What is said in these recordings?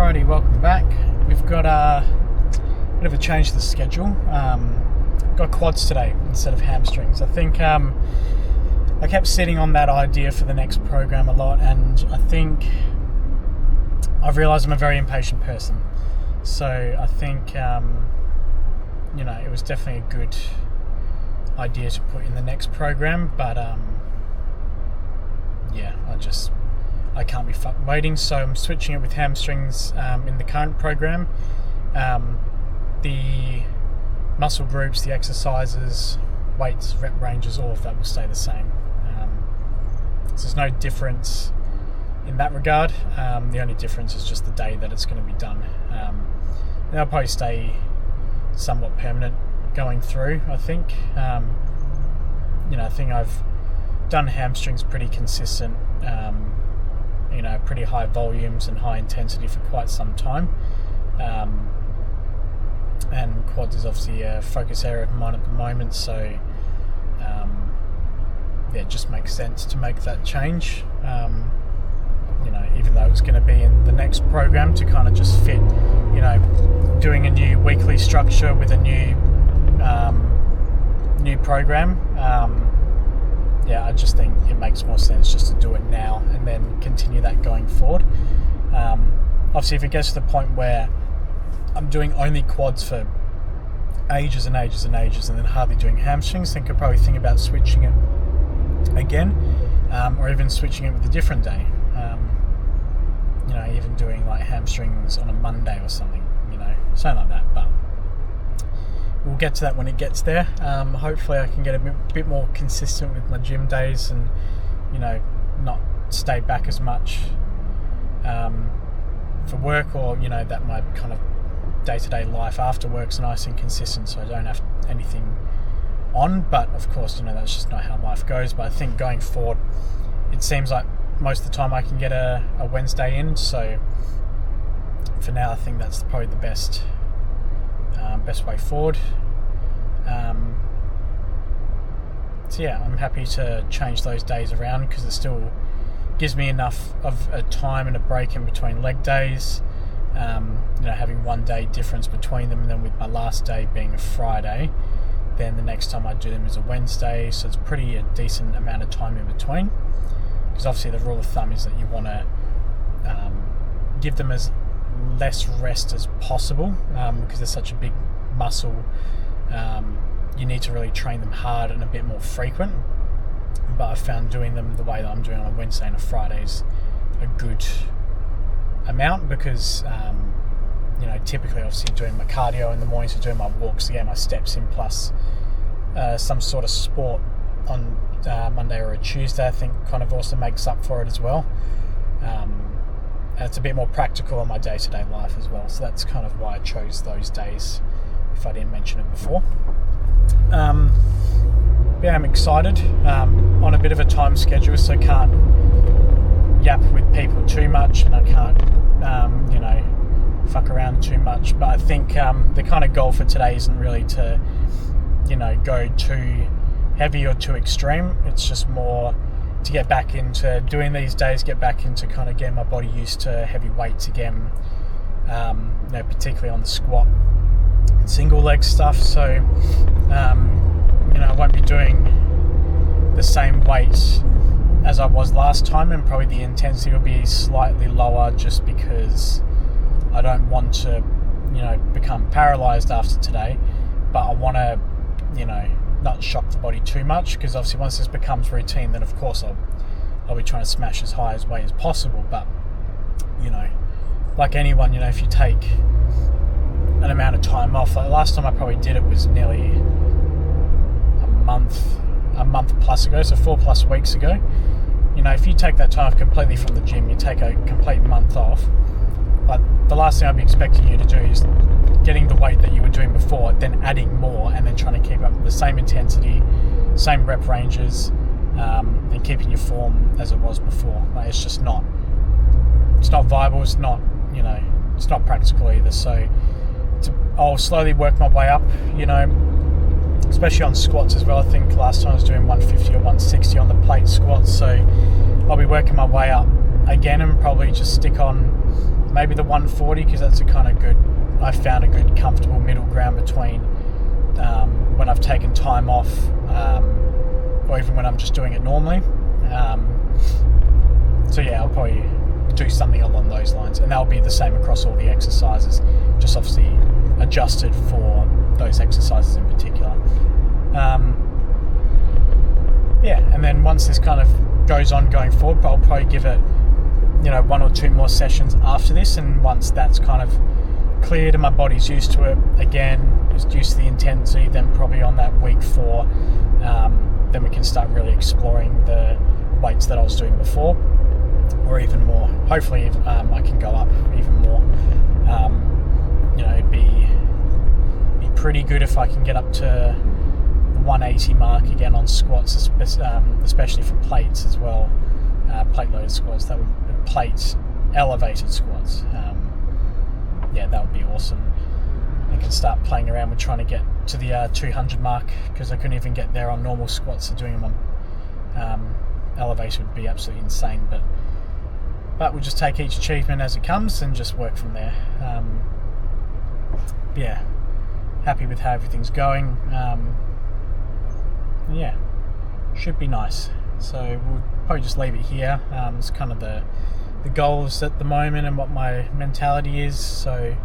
Alrighty, welcome back. We've got a bit of a change to the schedule. Got quads today instead of hamstrings. I think I kept sitting on that idea for the next program a lot, and I think I've realised I'm a very impatient person. So I think it was definitely a good idea to put in the next program, but I can't be waiting, so I'm switching it with hamstrings in the current program. The muscle groups, the exercises, weights, rep ranges, all of that will stay the same. So there's no difference in that regard. The only difference is just the day that it's going to be done. They'll probably stay somewhat permanent going through, I think. I think I've done hamstrings pretty consistent, pretty high volumes and high intensity for quite some time. And quads is obviously a focus area of mine at the moment, so it just makes sense to make that change. Even though it's going to be in the next program, to kind of just fit, doing a new weekly structure with a new program. I just think it makes more sense just to do it now and then continue that going forward. Obviously, if it gets to the point where I'm doing only quads for ages and ages and ages and then hardly doing hamstrings, then I could probably think about switching it again, or even switching it with a different day. Even doing like hamstrings on a Monday or something, something like that. But we'll get to that when it gets there. Hopefully I can get a bit more consistent with my gym days and, not stay back as much for work, or, that my kind of day-to-day life after work's nice and consistent, so I don't have anything on. But of course, that's just not how life goes. But I think going forward, it seems like most of the time I can get a Wednesday in, so for now I think that's probably the best way forward. I'm happy to change those days around because it still gives me enough of a time and a break in between leg days, having 1 day difference between them, and then with my last day being a Friday, then the next time I do them is a Wednesday, so it's a decent amount of time in between. Because obviously the rule of thumb is that you want to give them as less rest as possible, because they're such a big muscle. You need to really train them hard and a bit more frequent. But I found doing them the way that I'm doing on a Wednesday and a Friday is a good amount, because typically obviously doing my cardio in the mornings and doing my walks to get my steps in, plus some sort of sport on Monday or a Tuesday, I think kind of also makes up for it as well. And it's a bit more practical in my day-to-day life as well, so that's kind of why I chose those days, if I didn't mention it before. I'm excited, on a bit of a time schedule, so I can't yap with people too much, and I can't fuck around too much. But I think the kind of goal for today isn't really to go too heavy or too extreme. It's just more to get back into doing these days, get back into kind of getting my body used to heavy weights again, particularly on the squat and single leg stuff. So I won't be doing the same weight as I was last time, and probably the intensity will be slightly lower, just because I don't want to become paralyzed after today, but I want to not shock the body too much, because obviously once this becomes routine, then of course I'll be trying to smash as high as weight as possible. But like anyone, if you take an amount of time off, like last time I probably did it was nearly a month plus ago, so 4+ weeks ago. If you take that time off completely from the gym, you take a complete month off, but the last thing I'd be expecting you to do is getting the weight that you were doing before, then adding more, and then trying to keep up the same intensity, same rep ranges, and keeping your form as it was before. Like, it's just not viable. It's not, it's not practical either. So I'll slowly work my way up, especially on squats as well. I think last time I was doing 150 or 160 on the plate squats, so I'll be working my way up again, and probably just stick on maybe the 140, because that's a kind of good, I found a good comfortable middle ground between when I've taken time off, or even when I'm just doing it normally. So yeah, I'll probably do something along those lines, and that'll be the same across all the exercises, just obviously adjusted for those exercises in particular. Yeah, and then once this kind of goes on going forward, I'll probably give it, you know, 1 or 2 more sessions after this, and once that's kind of cleared and my body's used to it again, is used to the intensity, then probably on that week 4, then we can start really exploring the weights that I was doing before, or even more. Hopefully I can go up even more. You know, it'd be pretty good if I can get up to the 180 mark again on squats, especially for plates as well. Plate loaded squats, that would plate elevated squats. Yeah, that would be awesome. I can start playing around with trying to get to the 200 mark, because I couldn't even get there on normal squats, so doing them on elevation would be absolutely insane. But we'll just take each achievement as it comes and just work from there. Yeah, happy with how everything's going. Yeah, should be nice. So we'll probably just leave it here. It's kind of the goals at the moment and what my mentality is. So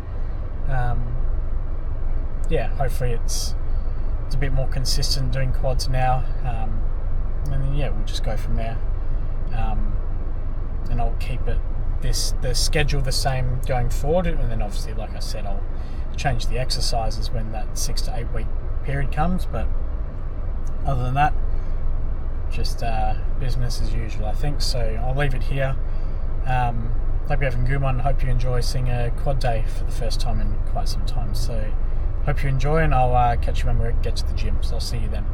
yeah, hopefully it's a bit more consistent doing quads now, and then yeah, we'll just go from there. And I'll keep the schedule the same going forward, and then obviously, like I said, I'll change the exercises when that 6 to 8 week period comes. But other than that, just business as usual, I think. So I'll leave it here. Hope you're having a good one. Hope you enjoy seeing a quad day for the first time in quite some time. So hope you enjoy, and I'll catch you when we get to the gym. So I'll see you then.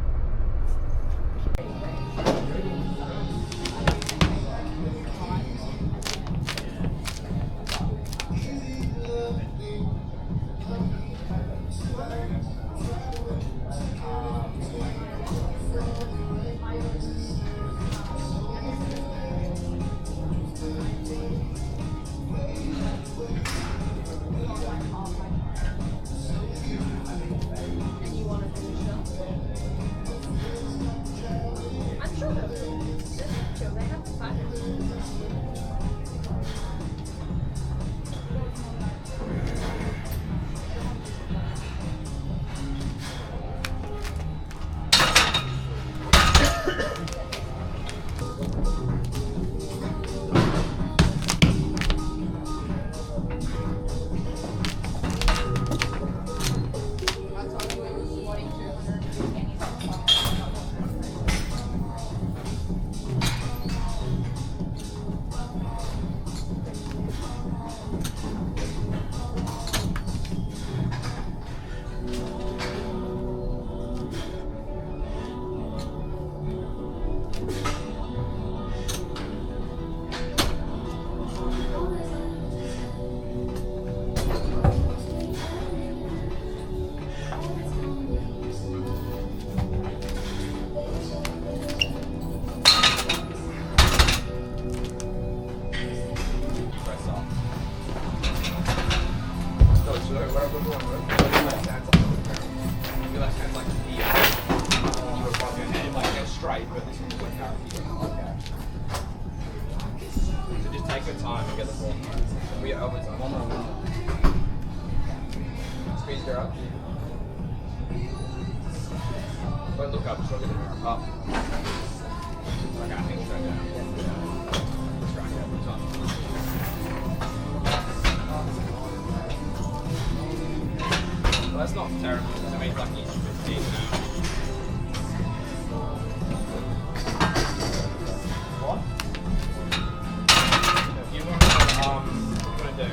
Squeeze her up. Don't look up, just look at the mirror. Up. Okay, I think it's right there. It's right here. It's on. Well, that's not terrible. I mean, like each 15 now. What? You want to, what do you want to do?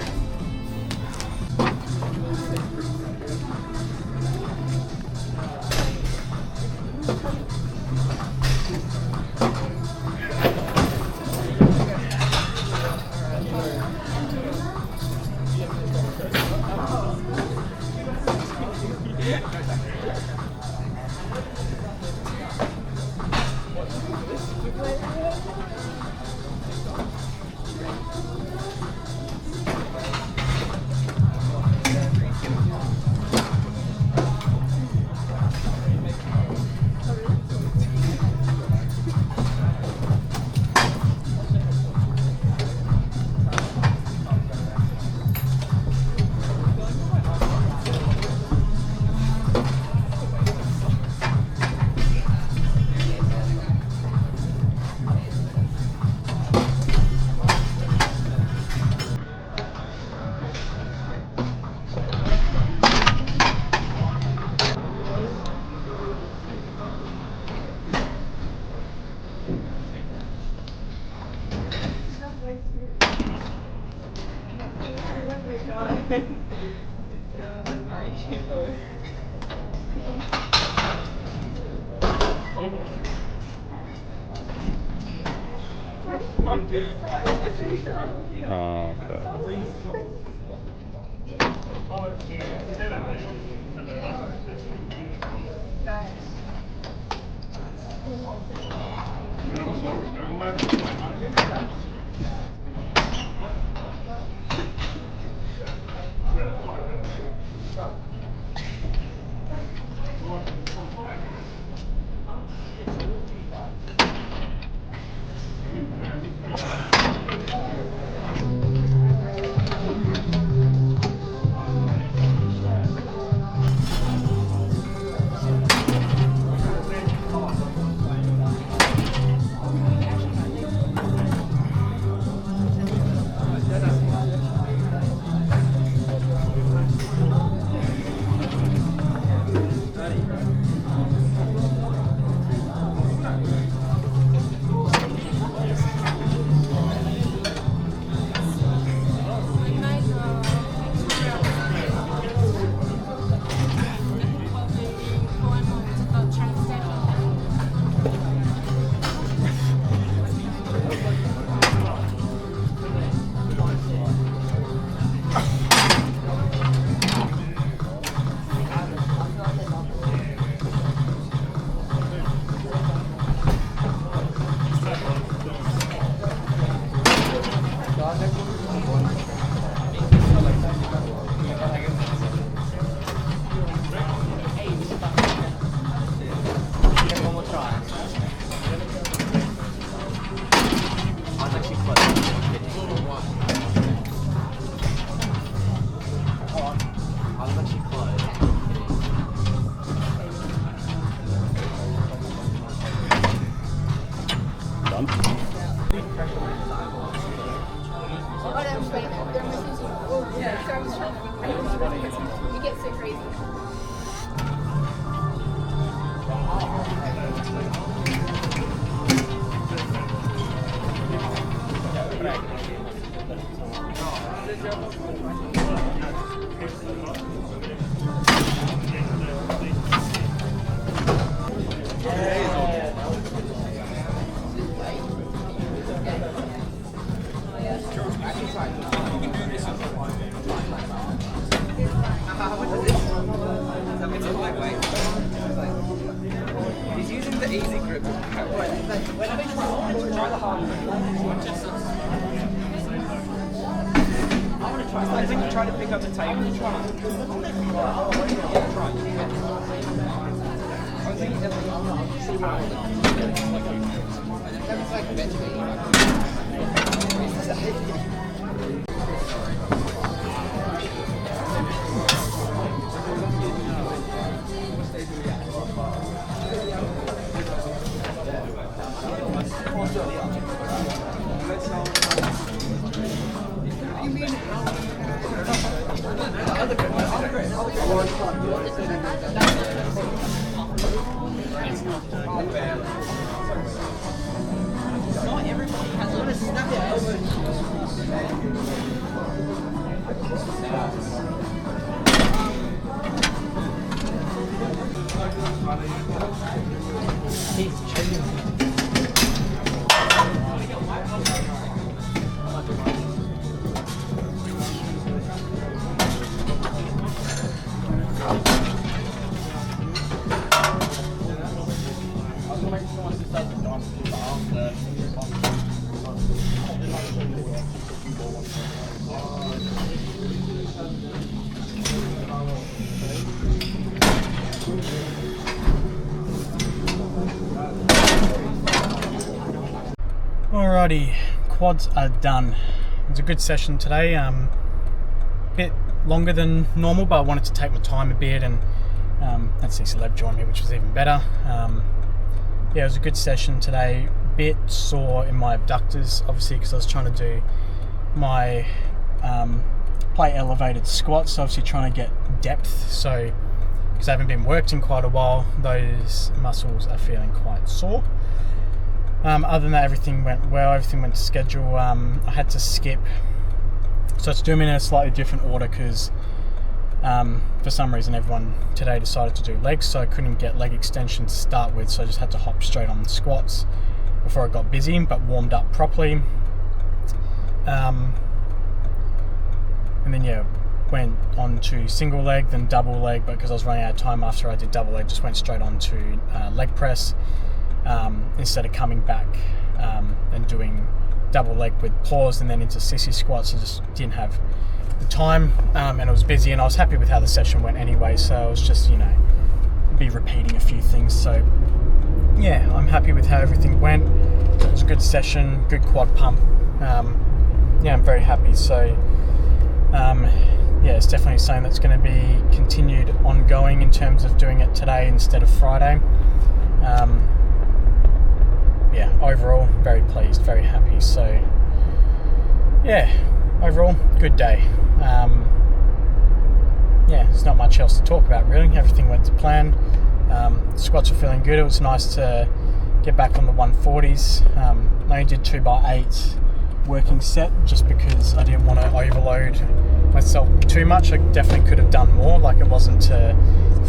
Oh, You get so crazy. He's using the easy grip. Try the hard grip. It's like when you try to pick up the table. Try. It's like Alrighty, quads are done. It was a good session today. A bit longer than normal, but I wanted to take my time a bit, and had Cecil join me, which was even better. Yeah, it was a good session today. Bit sore in my abductors, obviously, because I was trying to do my plate elevated squats, so obviously trying to get depth. So, because I haven't been worked in quite a while, those muscles are feeling quite sore. Other than that, everything went well, everything went to schedule. I had to skip So let's do them in a slightly different order because for some reason everyone today decided to do legs, so I couldn't get leg extension to start with, so I just had to hop straight on the squats before I got busy, but warmed up properly. And then yeah, went on to single leg, then double leg, but because I was running out of time after I did double leg, just went straight on to leg press instead of coming back and doing double leg with pause and then into sissy squats. I just didn't have the time, and it was busy, and I was happy with how the session went anyway, so I was just, you know, be repeating a few things. So yeah, I'm happy with how everything went. It was a good session, good quad pump. Yeah, I'm very happy. So yeah, it's definitely something that's going to be continued ongoing in terms of doing it today instead of Friday. Yeah, overall very pleased, very happy. So yeah, overall good day. Yeah, there's not much else to talk about really. Everything went to plan. Squats are feeling good. It was nice to get back on the 140s. I only did 2x8 working set just because I didn't want to overload myself too much. I definitely could have done more. Like, it wasn't to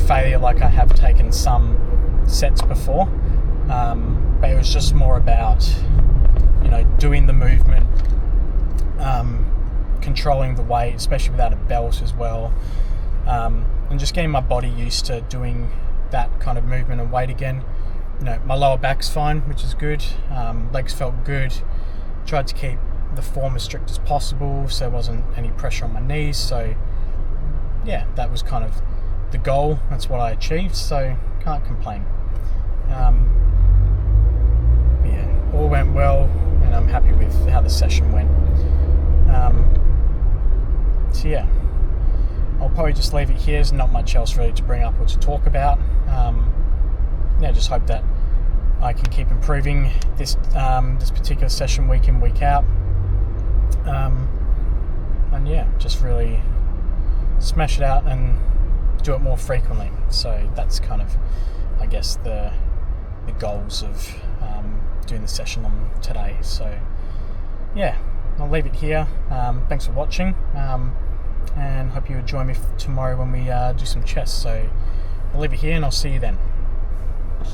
failure like I have taken some sets before, but it was just more about, you know, doing the movement, controlling the weight, especially without a belt as well, and just getting my body used to doing that kind of movement and weight again. You know, my lower back's fine, which is good. Legs felt good. Tried to keep the form as strict as possible, so there wasn't any pressure on my knees. So yeah, that was kind of the goal. That's what I achieved, so can't complain. Yeah, all went well, and I'm happy with how the session went. So yeah, I'll probably just leave it here. There's not much else really to bring up or to talk about. Yeah, just hope that I can keep improving this this particular session week in, week out. And yeah, just really smash it out and do it more frequently. So that's kind of, I guess, the goals of doing the session on today. So yeah, I'll leave it here. Thanks for watching, and hope you would join me tomorrow when we do some chest. So I'll leave it here, and I'll see you then.